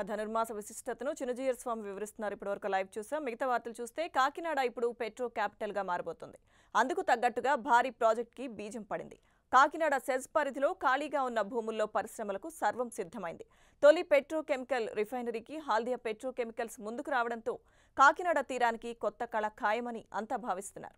ధనుర్మాస విశిష్టతను చిన్నజీయర్ స్వామి వివరిస్తున్నారు. ఇప్పటివరకు లైవ్ చూసాం. మిగతా వార్తలు చూస్తే కాకినాడ ఇప్పుడు పెట్రో క్యాపిటల్ గా మారబోతుంది. అందుకు తగ్గట్టుగా భారీ ప్రాజెక్ట్కి బీజం పడింది. కాకినాడ సెజ్ పరిధిలో ఖాళీగా ఉన్న భూముల్లో పరిశ్రమలకు సర్వం సిద్ధమైంది. తొలి పెట్రోకెమికల్ రిఫైనరీకి హాల్దియా పెట్రోకెమికల్స్ ముందుకు రావడంతో కాకినాడ తీరానికి కొత్త కళ ఖాయమని అంతా భావిస్తున్నారు.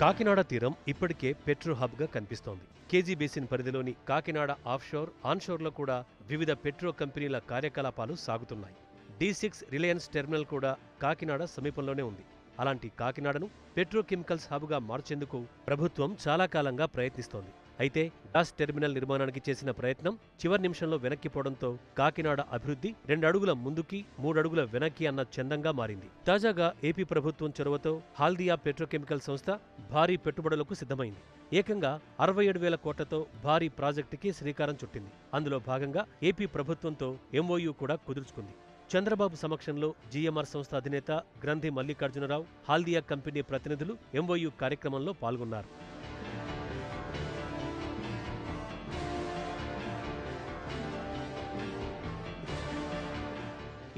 కాకినాడ తీరం ఇప్పటికే పెట్రో హబ్గా కనిపిస్తోంది. కేజీ బేసిన్ పరిధిలోని కాకినాడ ఆఫ్షోర్, ఆన్షోర్లో కూడా వివిధ పెట్రో కంపెనీల కార్యకలాపాలు సాగుతున్నాయి. D6 రిలయన్స్ టెర్మినల్ కూడా కాకినాడ సమీపంలోనే ఉంది. అలాంటి కాకినాడను పెట్రోకెమికల్స్ హబ్గా మార్చేందుకు ప్రభుత్వం చాలా కాలంగా ప్రయత్నిస్తోంది. అయితే గ్యాస్ టెర్మినల్ నిర్మాణానికి చేసిన ప్రయత్నం చివరి నిమిషంలో వెనక్కిపోవడంతో కాకినాడ అభివృద్ధి 2 అడుగుల ముందుకి 3 అడుగుల వెనక్కి అన్న చందంగా మారింది. తాజాగా ఏపీ ప్రభుత్వం చొరవతో హాల్దియా పెట్రోకెమికల్ సంస్థ భారీ పెట్టుబడులకు సిద్ధమైంది. ఏకంగా 67,000 కోట్లతో భారీ ప్రాజెక్టుకి శ్రీకారం చుట్టింది. అందులో భాగంగా ఏపీ ప్రభుత్వంతో MOU కూడా కుదుర్చుకుంది. చంద్రబాబు సమక్షంలో GMR సంస్థ అధినేత గ్రంథి మల్లికార్జునరావు, హాల్దియా కంపెనీ ప్రతినిధులు MOU కార్యక్రమంలో పాల్గొన్నారు.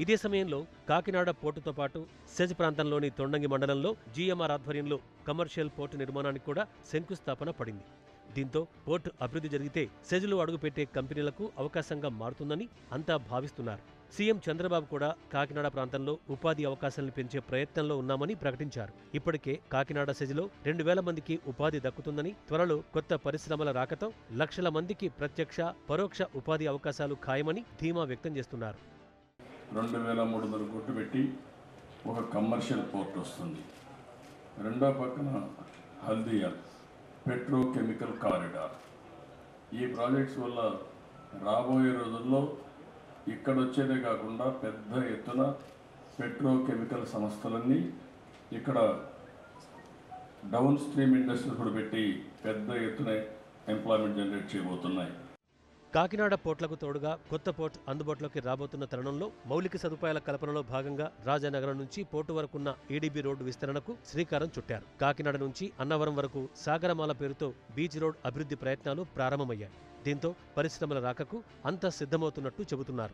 ఇదే సమయంలో కాకినాడ పోర్టుతో పాటు సెజ్ ప్రాంతంలోని తొండంగి మండలంలో GMR ఆధ్వర్యంలో కమర్షియల్ పోర్టు నిర్మాణానికి కూడా శంకుస్థాపన పడింది. దీంతో పోర్టు అభివృద్ధి జరిగితే సెజ్లో అడుగుపెట్టే కంపెనీలకు అవకాశంగా మారుతుందని అంతా భావిస్తున్నారు. సీఎం చంద్రబాబు కూడా కాకినాడ ప్రాంతంలో ఉపాధి అవకాశాలను పెంచే ప్రయత్నంలో ఉన్నామని ప్రకటించారు. ఇప్పటికే కాకినాడ సెజ్లో 2,000 మందికి ఉపాధి దక్కుతుందని, త్వరలో కొత్త పరిశ్రమల రాకతో లక్షల మందికి ప్రత్యక్ష, పరోక్ష ఉపాధి అవకాశాలు ఖాయమని ధీమా వ్యక్తం చేస్తున్నారు. 2,300 కోట్లు పెట్టి ఒక కమర్షియల్ పోర్ట్ వస్తుంది. రెండో పక్కన హల్దియా పెట్రోకెమికల్ కారిడార్. ఈ ప్రాజెక్ట్స్ వల్ల రాబోయే రోజుల్లో ఇక్కడ వచ్చేదే కాకుండా పెద్ద ఎత్తున పెట్రోకెమికల్ సంస్థలన్నీ ఇక్కడ డౌన్ స్ట్రీమ్ ఇండస్ట్రీస్ కూడా పెట్టి పెద్ద ఎత్తున ఎంప్లాయ్మెంట్ జనరేట్ చేయబోతున్నాయి. కాకినాడ పోర్ట్లకు తోడుగా కొత్త పోర్ట్ అందుబాటులోకి రాబోతున్న తరుణంలో మౌలిక సదుపాయాల కల్పనలో భాగంగా రాజానగరం నుంచి పోర్టు వరకున్న EDB రోడ్డు విస్తరణకు శ్రీకారం చుట్టారు. కాకినాడ నుంచి అన్నవరం వరకు సాగరమాల పేరుతో బీచ్ రోడ్ అభివృద్ధి ప్రయత్నాలు ప్రారంభమయ్యాయి. దీంతో పరిశ్రమల రాకకు అంతా సిద్ధమవుతున్నట్టు చెబుతున్నారు.